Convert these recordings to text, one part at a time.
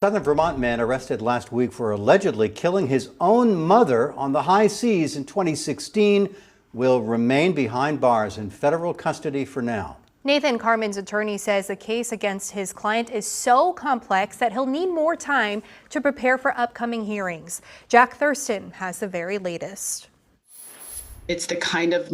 Southern Vermont man arrested last week for allegedly killing his own mother on the high seas in 2016 will remain behind bars in federal custody for now. Nathan Carman's attorney says the case against his client is so complex that he'll need more time to prepare for upcoming hearings. Jack Thurston has the very latest. It's the kind of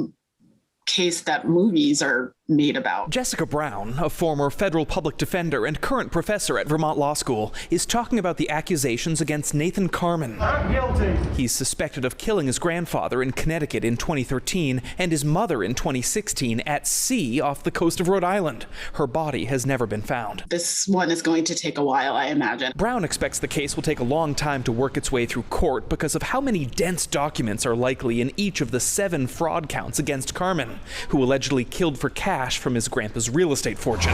case that movies are made about. Jessica Brown, a former federal public defender and current professor at Vermont Law School, is talking about the accusations against Nathan Carman. Not guilty. He's suspected of killing his grandfather in Connecticut in 2013 and his mother in 2016 at sea off the coast of Rhode Island. Her body has never been found. This one is going to take a while, I imagine. Brown expects the case will take a long time to work its way through court because of how many dense documents are likely in each of the 7 fraud counts against Carman, who allegedly killed for cash from his grandpa's real estate fortune.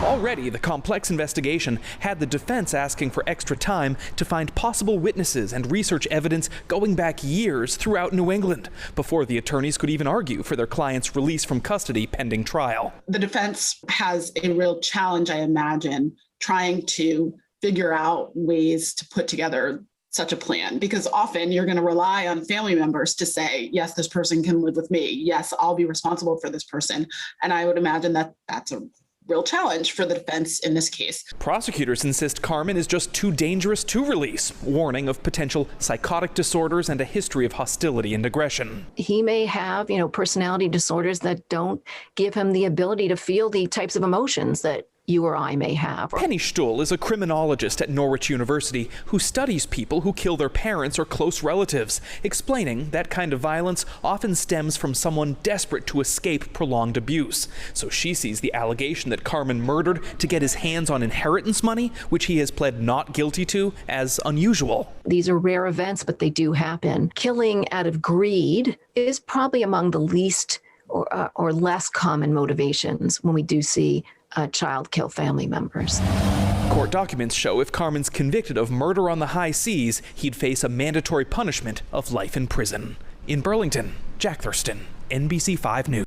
Already, the complex investigation had the defense asking for extra time to find possible witnesses and research evidence going back years throughout New England before the attorneys could even argue for their client's release from custody pending trial. The defense has a real challenge, I imagine, trying to figure out ways to put together such a plan, because often you're going to rely on family members to say, yes, this person can live with me. Yes, I'll be responsible for this person. And I would imagine that that's a real challenge for the defense in this case. Prosecutors insist Carman is just too dangerous to release, warning of potential psychotic disorders and a history of hostility and aggression. He may have, personality disorders that don't give him the ability to feel the types of emotions that you or I may have. Penny Stuhl is a criminologist at Norwich University who studies people who kill their parents or close relatives, explaining that kind of violence often stems from someone desperate to escape prolonged abuse. So she sees the allegation that Carman murdered to get his hands on inheritance money, which he has pled not guilty to, as unusual. These are rare events, but they do happen. Killing out of greed is probably among the least or less common motivations when we do see a child kill family members. Court documents show if Carman's convicted of murder on the high seas, he'd face a mandatory punishment of life in prison. In Burlington, Jack Thurston, NBC5 News.